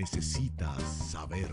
necesitas saber.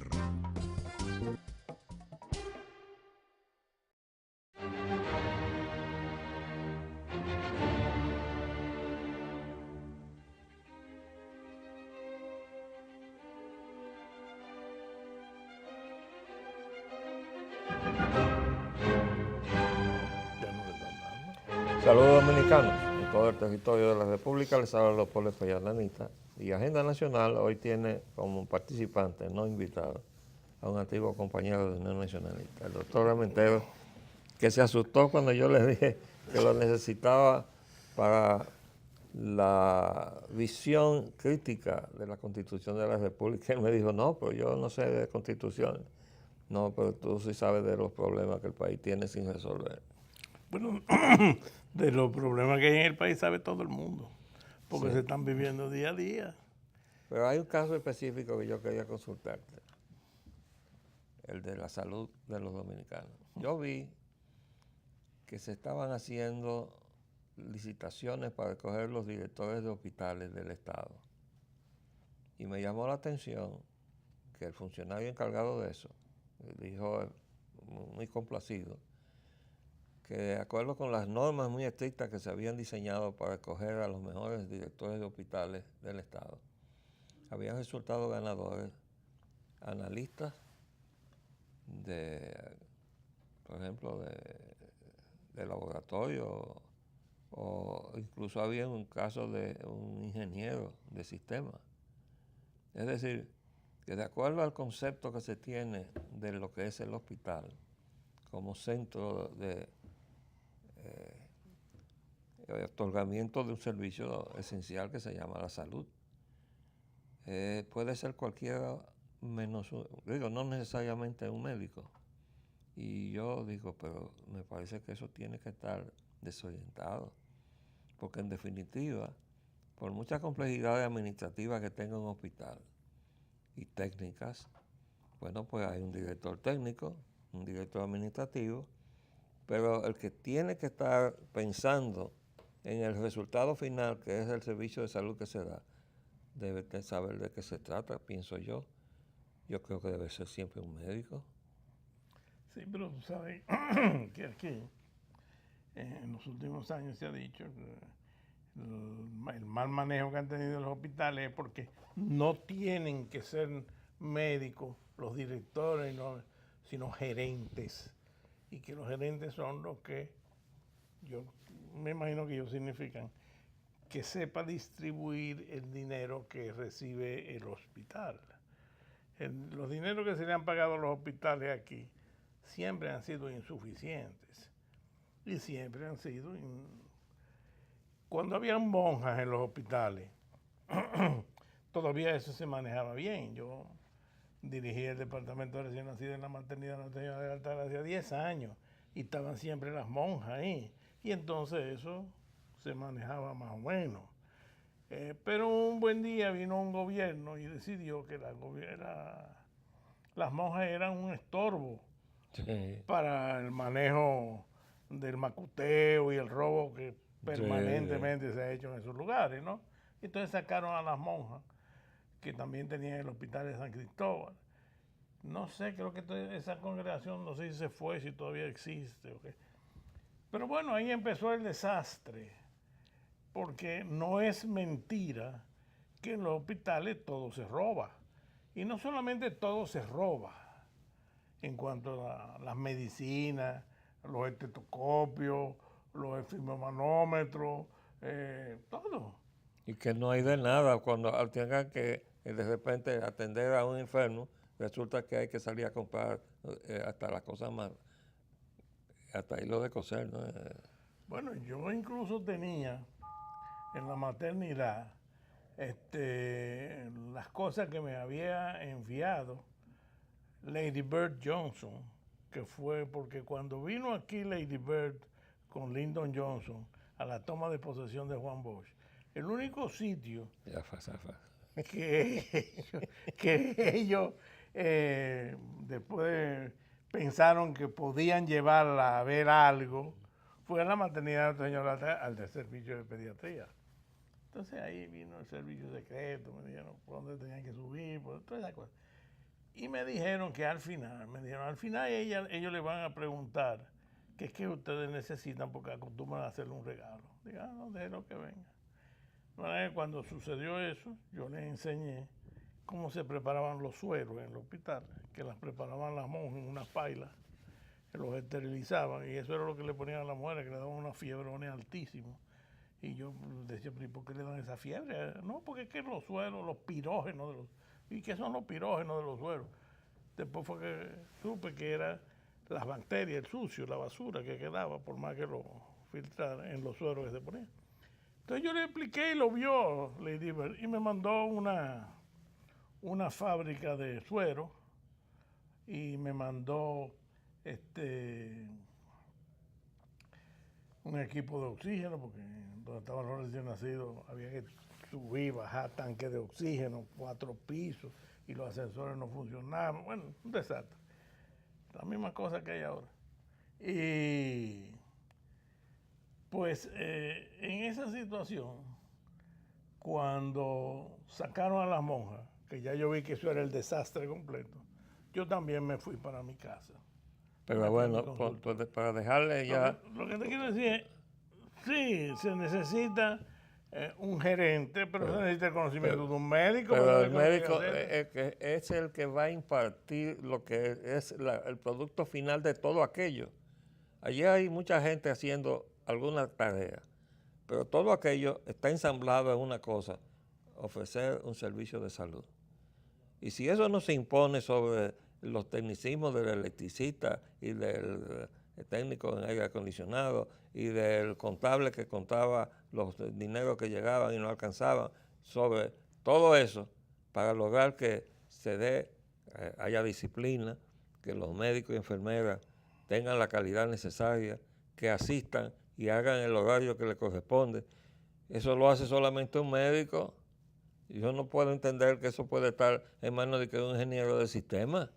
Saludos dominicanos en todo el territorio de la República. Les habla Leopoldo Payalanita. Y Agenda Nacional hoy tiene como participante, no invitado, a un antiguo compañero de Unión Nacionalista, el doctor Armentero, que se asustó cuando yo le dije que lo necesitaba para la visión crítica de la Constitución de la República. Él me dijo, no, pero yo no sé de Constitución. No, pero tú sí sabes de los problemas que el país tiene sin resolver. Bueno, de los problemas que hay en el país sabe todo el mundo, porque Sí. se están viviendo día a día. Pero hay un caso específico que yo quería consultarte, el de la salud de los dominicanos. Yo vi que se estaban haciendo licitaciones para escoger los directores de hospitales del Estado. Y me llamó la atención que el funcionario encargado de eso dijo, muy complacido, que de acuerdo con las normas muy estrictas que se habían diseñado para escoger a los mejores directores de hospitales del Estado, habían resultado ganadores analistas por ejemplo, de laboratorio, o incluso había un caso de un ingeniero de sistemas. Es decir, que de acuerdo al concepto que se tiene de lo que es el hospital como centro de otorgamiento de un servicio esencial que se llama la salud, puede ser cualquiera menos, digo, no necesariamente un médico. Y yo digo, pero me parece que eso tiene que estar desorientado, porque en definitiva, por muchas complejidades administrativas que tenga un hospital y técnicas, bueno, pues hay un director técnico, un director administrativo, pero el que tiene que estar pensando en el resultado final, que es el servicio de salud que se da, debe saber de qué se trata, pienso yo. Yo creo que debe ser siempre un médico. Sí, pero tú sabes que aquí en los últimos años se ha dicho que el mal manejo que han tenido los hospitales es porque no tienen que ser médicos los directores, sino gerentes. Y que los gerentes son los que, yo me imagino que ellos significan, que sepa distribuir el dinero que recibe el hospital. Los dineros que se le han pagado a los hospitales aquí siempre han sido insuficientes y siempre han sido... Cuando habían monjas en los hospitales, todavía eso se manejaba bien. Yo dirigí el departamento de recién nacido en la maternidad Nuestra de Altagracia 10 años y estaban siempre las monjas ahí. Y entonces eso se manejaba más o menos. Pero un buen día vino un gobierno y decidió que las monjas eran un estorbo para el manejo del macuteo y el robo que permanentemente se ha hecho en esos lugares, ¿no? Entonces sacaron a las monjas, que también tenían el hospital de San Cristóbal. No sé, creo que esa congregación, no sé si se fue, si todavía existe o qué. Pero bueno, ahí empezó el desastre, porque no es mentira que en los hospitales todo se roba. Y no solamente todo se roba, en cuanto a las medicinas, los estetoscopios, los esfigmomanómetros, todo. Y que no hay de nada cuando tengan que de repente atender a un enfermo, resulta que hay que salir a comprar hasta las cosas más, hasta hilo de coser, ¿no? Bueno, yo incluso tenía en la maternidad las cosas que me había enviado Lady Bird Johnson, que fue porque cuando vino aquí Lady Bird con Lyndon Johnson a la toma de posesión de Juan Bosch, el único sitio que ellos después pensaron que podían llevarla a ver algo fue a la maternidad del señor al del servicio de pediatría. Entonces ahí vino el servicio secreto, me dijeron por dónde tenían que subir, por todas esas cosas. Y me dijeron que al final, ellos le van a preguntar qué es que ustedes necesitan porque acostumbran a hacerle un regalo. Diga, no, déjenlo que venga. Bueno, cuando sucedió eso, yo les enseñé cómo se preparaban los sueros en el hospital, que las preparaban las monjas en unas pailas, que los esterilizaban, y eso era lo que le ponían a las mujeres, que le daban una fiebre altísima. Y yo decía, ¿pero por qué le dan esa fiebre? No, porque es que los sueros, los pirógenos de los... ¿Y qué son los pirógenos de los sueros? Después fue que supe que eran las bacterias, el sucio, la basura que quedaba, por más que lo filtrara en los sueros que se ponían. Entonces yo le expliqué y lo vio Lady Bird y me mandó una fábrica de sueros y me mandó un equipo de oxígeno, porque donde estaban los recién nacidos había que subir, bajar tanques de oxígeno, 4 pisos, y los ascensores no funcionaban. Bueno, un desastre. La misma cosa que hay ahora. Y pues en esa situación, cuando sacaron a las monjas, que ya yo vi que eso era el desastre completo, yo también me fui para mi casa. Pero bueno, para dejarle ya... Lo que te quiero decir es, sí, se necesita un gerente, pero se necesita el conocimiento de un médico. Pero el médico es el que va a impartir lo que es el producto final de todo aquello. Allí hay mucha gente haciendo alguna tarea, pero todo aquello está ensamblado en una cosa, ofrecer un servicio de salud. Y si eso no se impone sobre los tecnicismos del electricista y del técnico en aire acondicionado y del contable que contaba los dineros que llegaban y no alcanzaban, sobre todo eso, para lograr que se dé, haya disciplina, que los médicos y enfermeras tengan la calidad necesaria, que asistan y hagan el horario que les corresponde. Eso lo hace solamente un médico. Y yo no puedo entender que eso puede estar en manos de que un ingeniero de sistema.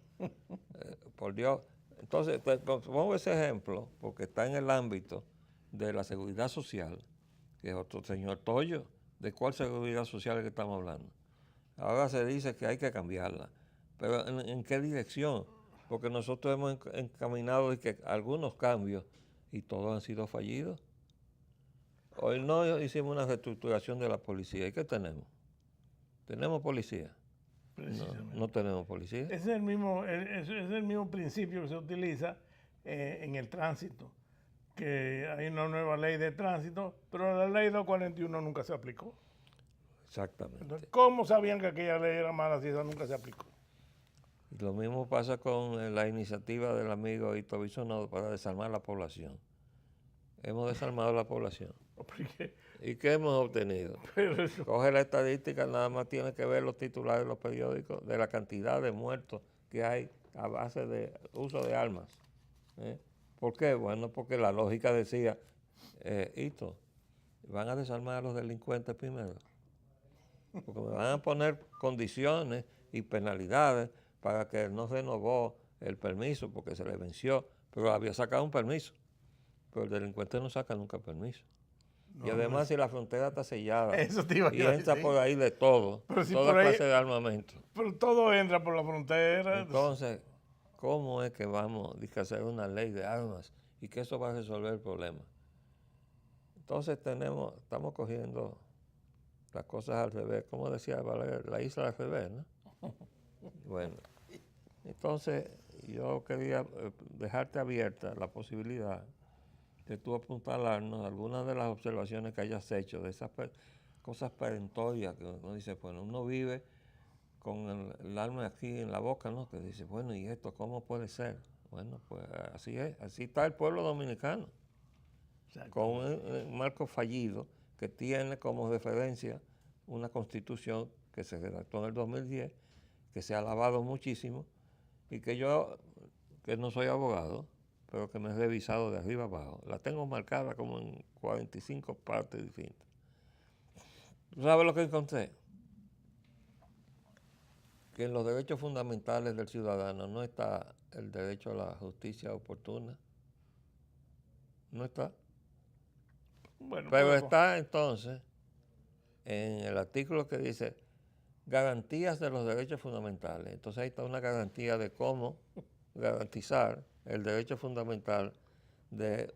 Por Dios. Entonces, pongo ese ejemplo porque está en el ámbito de la seguridad social, que es otro señor Toyo. ¿De cuál seguridad social es que estamos hablando? Ahora se dice que hay que cambiarla. Pero ¿en qué dirección? Porque nosotros hemos encaminado algunos cambios y todos han sido fallidos. Hoy no hicimos una reestructuración de la policía. ¿Y qué tenemos? ¿Tenemos policía? No tenemos policía. Es el mismo principio que se utiliza en el tránsito, que hay una nueva ley de tránsito, pero la ley 241 nunca se aplicó. Exactamente. Entonces, ¿cómo sabían que aquella ley era mala si esa nunca se aplicó? Y lo mismo pasa con la iniciativa del amigo Hito Bisonado para desarmar la población. Hemos desarmado la población. ¿Y qué hemos obtenido? Coge la estadística, nada más tiene que ver los titulares de los periódicos de la cantidad de muertos que hay a base de uso de armas. ¿Por qué? Bueno, porque la lógica decía, Hito, van a desarmar a los delincuentes primero. Porque me van a poner condiciones y penalidades para que no renovó el permiso porque se le venció, pero había sacado un permiso. Pero el delincuente no saca nunca permiso. No, y además, si la frontera está sellada y entra por ahí de todo, toda clase de armamento. Pero todo entra por la frontera. Entonces, ¿cómo es que vamos a hacer una ley de armas y que eso va a resolver el problema? Entonces estamos cogiendo las cosas al revés. Como decía Valer, la isla al revés, ¿no? Bueno, entonces yo quería dejarte abierta la posibilidad de tú apuntalarnos algunas de las observaciones que hayas hecho, de esas cosas perentorias que uno dice, bueno, uno vive con el alma aquí en la boca, ¿no? Que dice, bueno, ¿y esto cómo puede ser? Bueno, pues así es, así está el pueblo dominicano, con un marco fallido que tiene como referencia una constitución que se redactó en el 2010, que se ha alabado muchísimo y que yo, que no soy abogado, pero que me he revisado de arriba abajo. La tengo marcada como en 45 partes distintas. ¿Tú sabes lo que encontré? Que en los derechos fundamentales del ciudadano no está el derecho a la justicia oportuna. No está. Bueno, pero está entonces en el artículo que dice garantías de los derechos fundamentales. Entonces ahí está una garantía de cómo garantizar el derecho fundamental de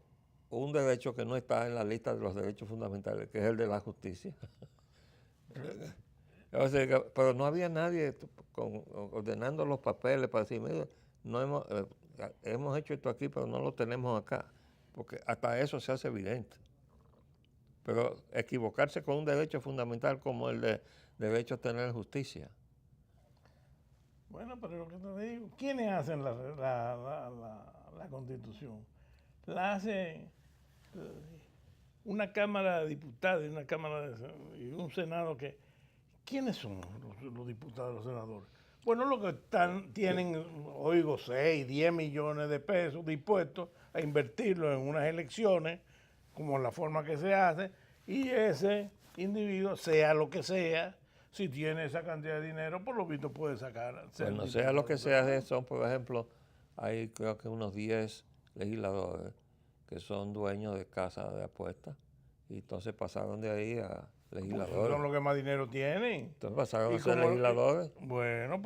un derecho que no está en la lista de los derechos fundamentales, que es el de la justicia. O sea, pero no había nadie ordenando los papeles para decir, mira, no hemos hecho esto aquí, pero no lo tenemos acá, porque hasta eso se hace evidente. Pero equivocarse con un derecho fundamental como el de derecho a tener justicia. Bueno, pero lo que te digo, ¿quiénes hacen la Constitución? La hace una Cámara de Diputados y una Cámara y un Senado que... ¿Quiénes son los diputados y los senadores? Bueno, los que tienen, oigo, 6, 10 millones de pesos dispuestos a invertirlo en unas elecciones, como la forma que se hace, y ese individuo, sea lo que sea, si tiene esa cantidad de dinero, por lo visto puede sacar. Bueno, sea lo que sea, son, por ejemplo, hay creo que unos 10 legisladores que son dueños de casas de apuestas, y entonces pasaron de ahí a legisladores. Son los que más dinero tienen. Entonces pasaron a ser legisladores. Bueno,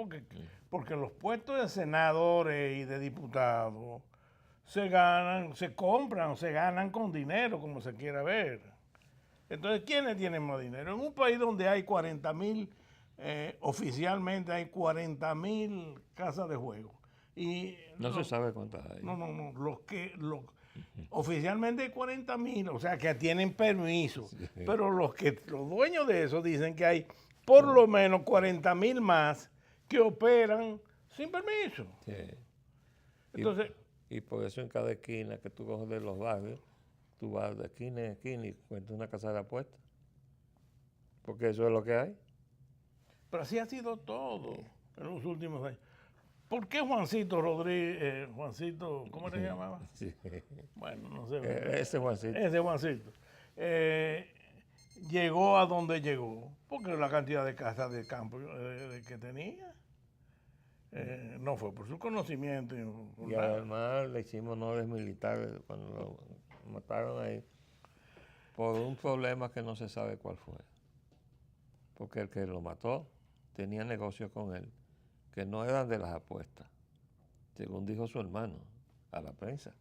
porque los puestos de senadores y de diputados se ganan, se compran, se ganan con dinero, como se quiera ver. Entonces, ¿quiénes tienen más dinero? En un país donde hay 40,000, oficialmente hay 40,000 casas de juego. Y no se sabe cuántas hay. No. Oficialmente hay 40,000, o sea que tienen permiso. Sí. Pero los dueños de eso dicen que hay por lo menos 40,000 más que operan sin permiso. Sí. Entonces, y por eso en cada esquina que tú coges de los barrios, tú vas de esquina en esquina y encuentras una casa de apuestas. Porque eso es lo que hay. Pero así ha sido todo en los últimos años. ¿Por qué Juancito Rodríguez, Juancito, ¿cómo se llamaba? Sí. Bueno, no sé. Ese Juancito. Ese Juancito. Llegó a donde llegó, porque la cantidad de casas de campo que tenía. No fue por su conocimiento. Y además le hicimos honores militares cuando lo mataron ahí, por un problema que no se sabe cuál fue. Porque el que lo mató tenía negocios con él que no eran de las apuestas, según dijo su hermano a la prensa.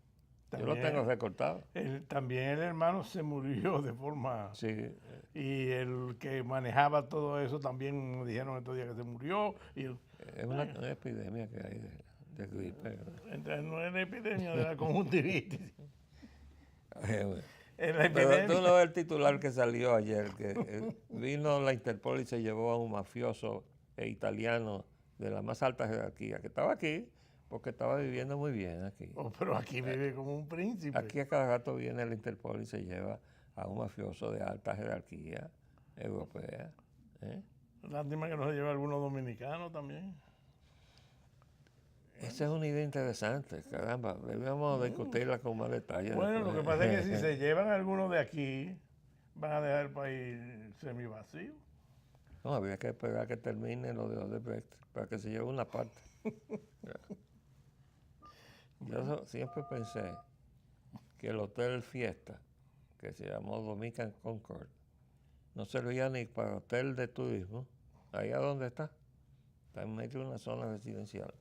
También, yo lo tengo recortado. También el hermano se murió de forma... Sí. Y el que manejaba todo eso también me dijeron estos días que se murió. Es una epidemia que hay de gripe. Entonces no es la epidemia de la conjuntivitis. Pero tú no ves el titular que salió ayer, que vino la Interpol y se llevó a un mafioso italiano de la más alta jerarquía, que estaba aquí, porque estaba viviendo muy bien aquí. Pero aquí vive como un príncipe. Aquí a cada rato viene el Interpol y se lleva a un mafioso de alta jerarquía europea. Lástima que no se lleva a algunos dominicanos también. Esa es una idea interesante, caramba, debemos discutirla con más detalle. Bueno, lo que pasa es que si se llevan algunos de aquí, van a dejar el país semivacío. No, habría que esperar que termine lo de Odebrecht para que se lleve una parte. Yo siempre pensé que el Hotel Fiesta, que se llamó Dominican Concord, no servía ni para hotel de turismo, allá donde está en medio de una zona residencial,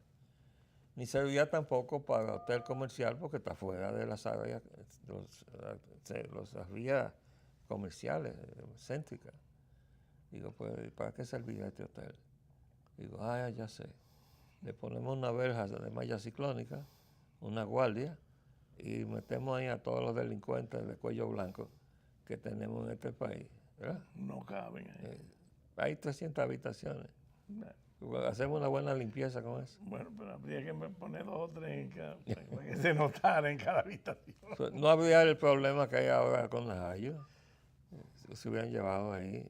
ni servía tampoco para hotel comercial porque está fuera de las áreas, las vías comerciales, céntricas. Digo, pues, ¿para qué servirá este hotel? Digo, ya sé. Le ponemos una verja de malla ciclónica, una guardia, y metemos ahí a todos los delincuentes de cuello blanco que tenemos en este país, ¿verdad? No caben ahí. Hay 300 habitaciones. Hacemos una buena limpieza con eso. Bueno, pero habría que poner 2 o 3 en cada, para que se notara en cada habitación. No habría el problema que hay ahora con las ayudas. Se hubieran llevado ahí,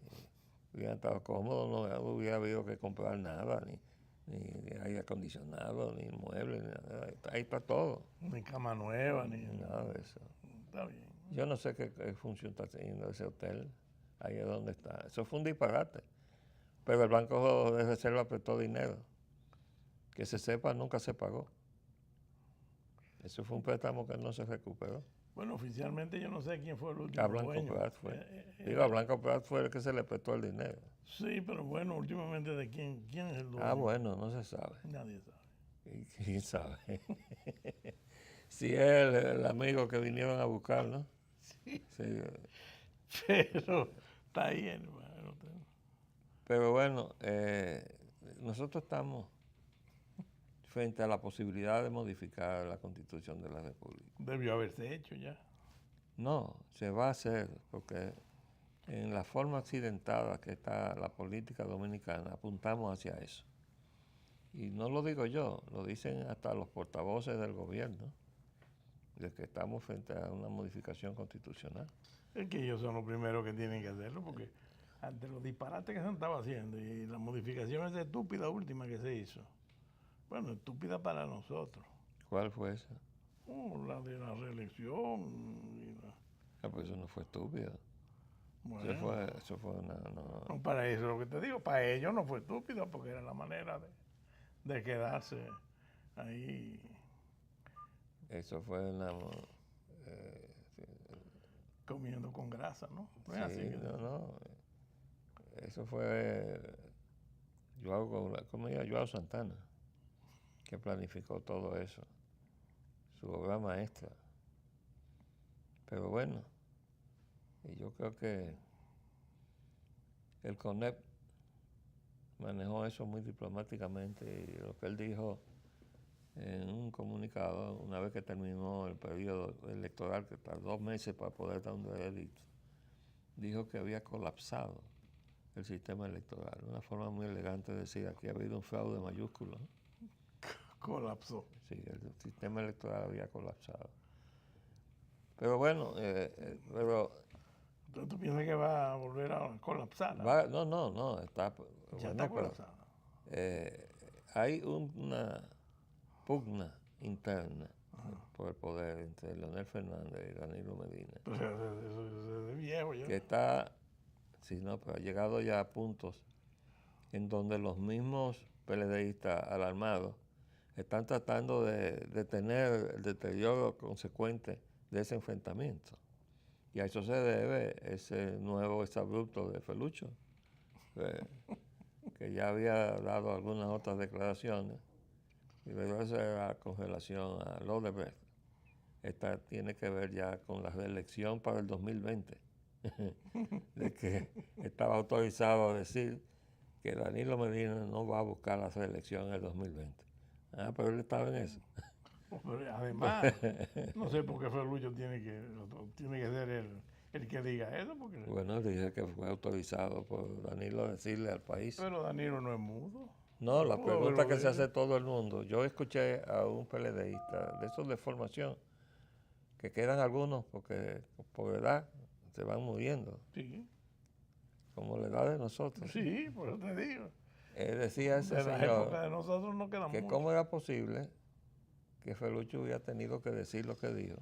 hubieran estado cómodos, no hubiera habido que comprar nada, ni aire acondicionado, ni muebles, ni nada. Ahí está todo. Ni cama nueva, ni nada de eso. Está bien. Yo no sé qué función está teniendo ese hotel, ahí es donde está. Eso fue un disparate. Pero el Banco de Reserva prestó dinero. Que se sepa, nunca se pagó. Eso fue un préstamo que no se recuperó. Bueno, oficialmente yo no sé quién fue el último A Blanco dueño. Prat fue. Digo, a Blanco Prat fue el que se le prestó el dinero. Sí, pero bueno, últimamente de quién es el dueño. Ah, bueno, no se sabe. Nadie sabe. ¿Y quién sabe? Si es el amigo que vinieron a buscar, ¿no? Sí. Sí. Pero está ahí, hermano. Pero bueno, nosotros estamos frente a la posibilidad de modificar la Constitución de la República. Debió haberse hecho ya. No, se va a hacer porque en la forma accidentada que está la política dominicana apuntamos hacia eso. Y no lo digo yo, lo dicen hasta los portavoces del gobierno, de que estamos frente a una modificación constitucional. Es que ellos son los primeros que tienen que hacerlo, porque ante los disparates que se estaba haciendo y la modificación esa estúpida última que se hizo, bueno, estúpida para nosotros. ¿Cuál fue esa? La de la reelección. Ah, pues eso no fue estúpido. Bueno, Eso fue una... no, para eso es lo que te digo, para ellos no fue estúpido, porque era la manera de quedarse ahí. Eso fue una... Comiendo con grasa, ¿no? No es sí, así que no. Eso fue Joao Santana, que planificó todo eso. Su obra maestra. Pero bueno, y yo creo que el CONEP manejó eso muy diplomáticamente y lo que él dijo en un comunicado, una vez que terminó el periodo electoral, que tardó 2 meses para poder dar un veredicto, dijo que había colapsado el sistema electoral. Una forma muy elegante de decir, aquí ha habido un fraude mayúsculo. colapsó. Sí, el sistema electoral había colapsado. Pero bueno, Entonces tú piensas que va a volver a colapsar. no, está... Ya bueno, está colapsado. Hay una pugna interna por el poder entre Leonel Fernández y Danilo Medina, Pues eso es de viejo ya. que está, sí, no, pero ha llegado ya a puntos en donde los mismos PLDistas alarmados están tratando de detener el deterioro consecuente de ese enfrentamiento. Y a eso se debe ese nuevo exabrupto de Felucho, que ya había dado algunas otras declaraciones, y luego eso era con relación a Odebrecht. Esta tiene que ver ya con la reelección para el 2020, de que estaba autorizado a decir que Danilo Medina no va a buscar la reelección en el 2020. Ah, pero él estaba en eso. Pero además, no sé por qué Ferrucho tiene que ser el que diga eso. Porque... Bueno, dije que fue autorizado por Danilo a decirle al país. Pero Danilo no es mudo. No, la pregunta que se hace todo el mundo. Yo escuché a un PLDista de esos de formación, que quedan algunos porque por edad se van muriendo. Sí. Como la edad de nosotros. Sí, por eso te digo. Decía ese De la señor época de nosotros no queda que mucho. cómo era posible que Felucho hubiera tenido que decir lo que dijo,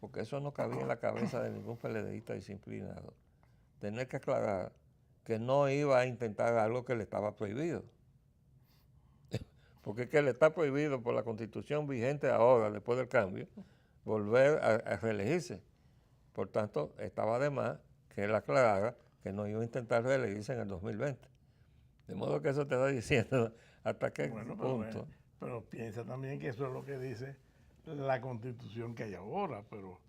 porque eso no cabía en la cabeza de ningún PLDista disciplinado. Tener que aclarar que no iba a intentar algo que le estaba prohibido. Porque es que le está prohibido por la Constitución vigente ahora, después del cambio, volver a reelegirse. Por tanto, estaba de más que él aclarara que no iba a intentar reelegirse en el 2020. De modo que eso te está diciendo hasta qué punto. Pero piensa también que eso es lo que dice la Constitución que hay ahora, pero...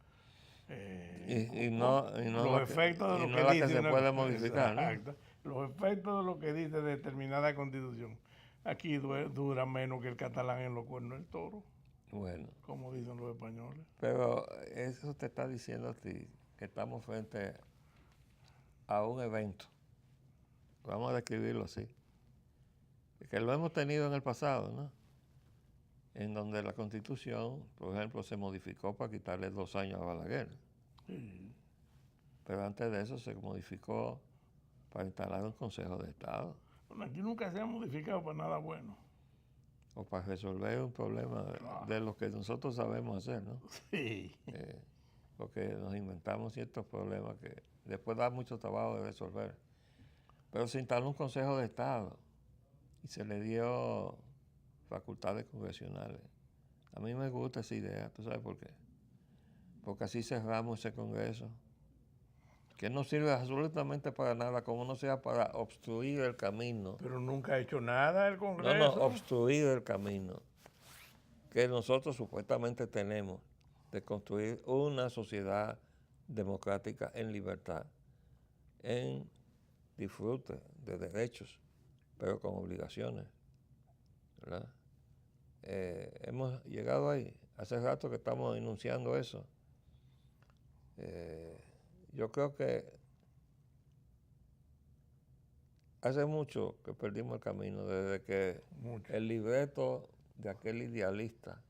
los efectos de lo que dice... que se puede modificar, exacto, ¿no? Los efectos de lo que dice determinada Constitución. Aquí dura menos que el catalán en los cuernos del toro. Bueno. Como dicen los españoles. Pero eso te está diciendo a ti que estamos frente a un evento. Vamos a describirlo así. Que lo hemos tenido en el pasado, ¿no? En donde la Constitución, por ejemplo, se modificó para quitarle 2 años a Balaguer. Sí. Pero antes de eso se modificó para instalar un Consejo de Estado. Bueno, aquí nunca se ha modificado para nada bueno. O para resolver un problema de lo que nosotros sabemos hacer, ¿no? Sí. Porque nos inventamos ciertos problemas que después da mucho trabajo de resolver. Pero se instaló un Consejo de Estado y se le dio facultades congresionales. A mí me gusta esa idea, ¿tú sabes por qué? porque así cerramos ese Congreso, que no sirve absolutamente para nada, como no sea para obstruir el camino. Pero nunca ha hecho nada el No, Congreso. obstruir el camino que nosotros supuestamente tenemos de construir una sociedad democrática en libertad, en disfrute de derechos, pero con obligaciones, ¿verdad? Hemos llegado ahí. Hace rato que estamos enunciando eso. Yo creo que hace mucho que perdimos el camino, desde que el libreto de aquel idealista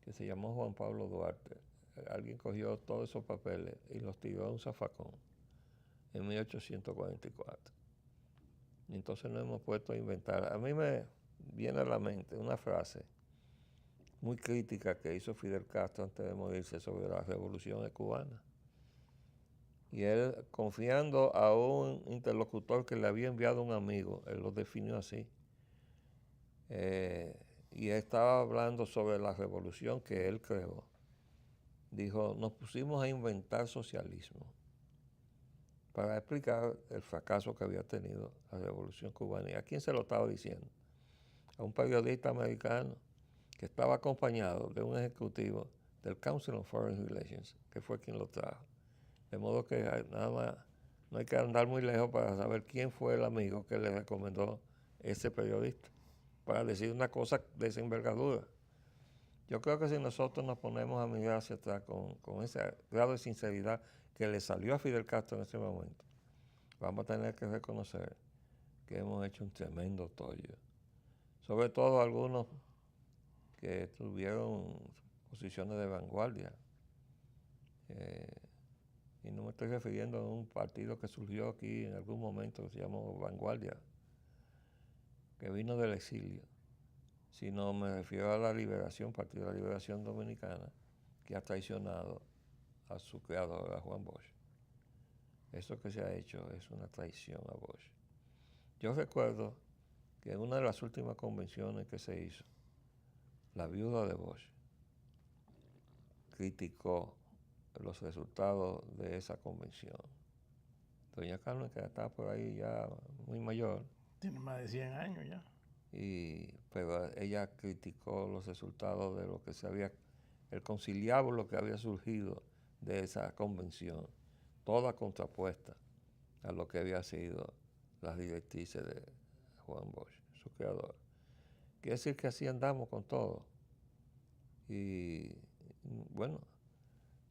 que se llamó Juan Pablo Duarte, alguien cogió todos esos papeles y los tiró a un zafacón en 1844. Y entonces nos hemos puesto a inventar. A mí me viene a la mente una frase muy crítica que hizo Fidel Castro antes de morirse sobre la revolución cubana. Y él, confiando a un interlocutor que le había enviado un amigo, él lo definió así. Y él estaba hablando sobre la revolución que él creó. Dijo, nos pusimos a inventar socialismo para explicar el fracaso que había tenido la revolución cubana. ¿Y a quién se lo estaba diciendo? A un periodista americano que estaba acompañado de un ejecutivo del Council on Foreign Relations, que fue quien lo trajo. De modo que nada más no hay que andar muy lejos para saber quién fue el amigo que le recomendó ese periodista para decir una cosa de esa envergadura. Yo creo que si nosotros nos ponemos a mirar hacia atrás con ese grado de sinceridad que le salió a Fidel Castro en ese momento, vamos a tener que reconocer que hemos hecho un tremendo tollo. Sobre todo algunos que tuvieron posiciones de vanguardia. Y no me estoy refiriendo a un partido que surgió aquí en algún momento que se llamó Vanguardia, que vino del exilio, sino me refiero a la Liberación, Partido de la Liberación Dominicana, que ha traicionado a su creador, a Juan Bosch. Eso que se ha hecho es una traición a Bosch. Yo recuerdo que en una de las últimas convenciones que se hizo, la viuda de Bosch criticó los resultados de esa convención. Doña Carmen, que está por ahí ya muy mayor. Tiene más de 100 años ya. Pero ella criticó los resultados de lo que se había, el conciliábulo que había surgido de esa convención, toda contrapuesta a lo que había sido las directrices de Juan Bosch, su creador. Quiere decir que así andamos con todo. Y bueno,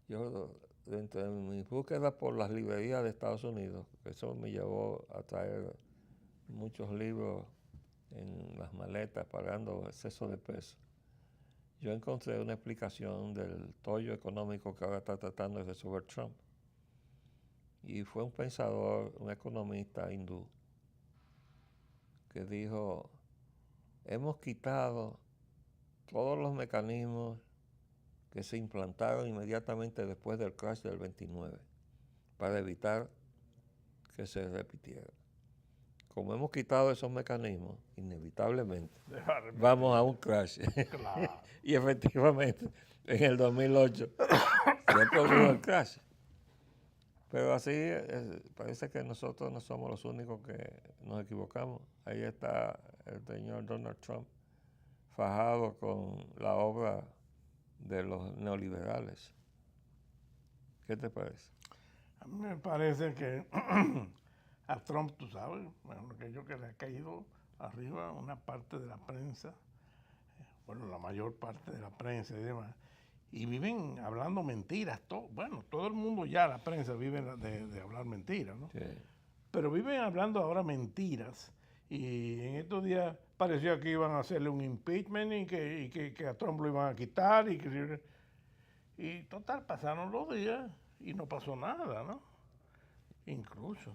yo dentro de mi búsqueda por las librerías de Estados Unidos, eso me llevó a traer muchos libros en las maletas pagando exceso de peso. Yo encontré una explicación del tollo económico que ahora está tratando de resolver Trump. Y fue un pensador, un economista hindú, que dijo, hemos quitado todos los mecanismos que se implantaron inmediatamente después del crash del 29 para evitar que se repitiera. Como hemos quitado esos mecanismos, inevitablemente vamos a un crash. Claro. Y efectivamente, en el 2008 se produjo el crash. Pero así parece que nosotros no somos los únicos que nos equivocamos. Ahí está el señor Donald Trump fajado con la obra de los neoliberales. ¿Qué te parece? A mí me parece que a Trump, tú sabes, bueno, aquello que le ha caído arriba una parte de la prensa, bueno, la mayor parte de la prensa y demás, y viven hablando mentiras. Bueno, todo el mundo ya, la prensa, vive de hablar mentiras, ¿no? Sí. Pero viven hablando ahora mentiras. Y en estos días parecía que iban a hacerle un impeachment y que a Trump lo iban a quitar. Y total, pasaron los días y no pasó nada, ¿no? Incluso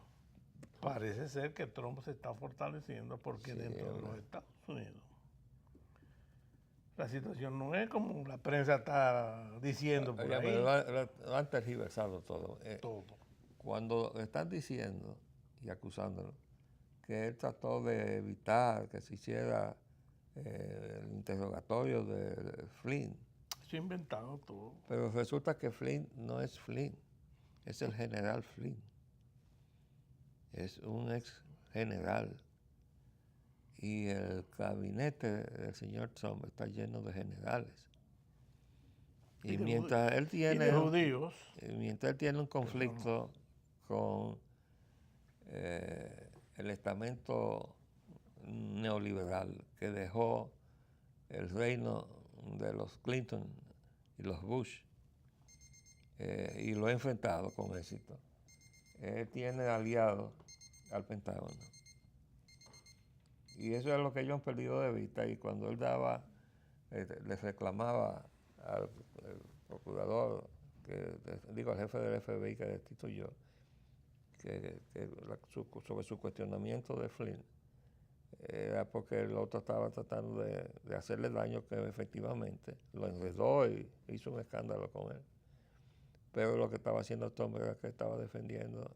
parece ser que Trump se está fortaleciendo porque dentro de los Estados Unidos la situación no es como la prensa está diciendo por ahí. Pero lo han tergiversado todo. Todo. Cuando están diciendo y acusándolo que él trató de evitar que se hiciera el interrogatorio de Flynn, se ha inventado todo. Pero resulta que Flynn no es Flynn, es el general Flynn. Es un ex general. Y el gabinete del señor Trump está lleno de generales. Y mientras él tiene, y de judíos. Mientras él tiene un conflicto con el estamento neoliberal que dejó el reino de los Clinton y los Bush, y lo ha enfrentado con éxito. Él tiene aliado al Pentágono. Y eso es lo que ellos han perdido de vista. Y cuando él daba, les reclamaba al procurador, al jefe del FBI que destituyó, sobre su cuestionamiento de Flynn, era porque el otro estaba tratando de hacerle daño, que efectivamente lo enredó y hizo un escándalo con él. Pero lo que estaba haciendo Tom era que estaba defendiendo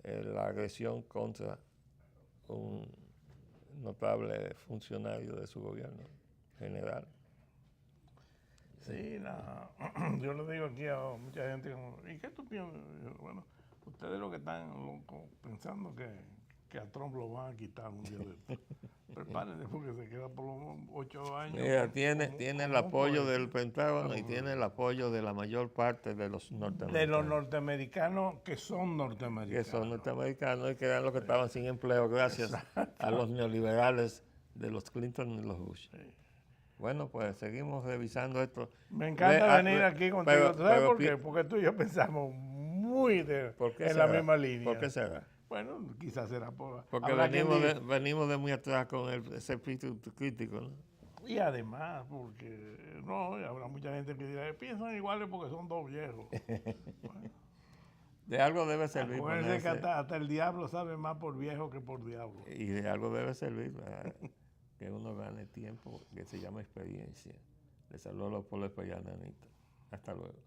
la agresión contra un notable funcionario de su gobierno general. Sí, yo le digo aquí a mucha gente, ¿y qué tú piensas? Bueno, ustedes lo que están locos pensando que a Trump lo van a quitar un día de esto. Prepárense porque se queda por los 8 años. Mira, tiene el apoyo del Pentágono y tiene el apoyo de la mayor parte de los norteamericanos. De los norteamericanos que son norteamericanos. Que son norteamericanos y que eran los que estaban sin empleo gracias a los neoliberales de los Clinton y los Bush. Sí. Bueno, pues seguimos revisando esto. Me encanta venir aquí contigo. ¿Sabes por qué? Porque tú y yo pensamos muy en la misma línea. ¿Por qué será? Bueno, quizás será porque venimos de muy atrás con ese espíritu crítico, ¿no? Y además, porque no, habrá mucha gente que dirá, piensan iguales porque son dos viejos. Bueno, de algo debe servir. Acuérdense que hasta el diablo sabe más por viejo que por diablo. Y de algo debe servir para que uno gane tiempo, que se llama experiencia. Les saludo por la Nanita. Hasta luego.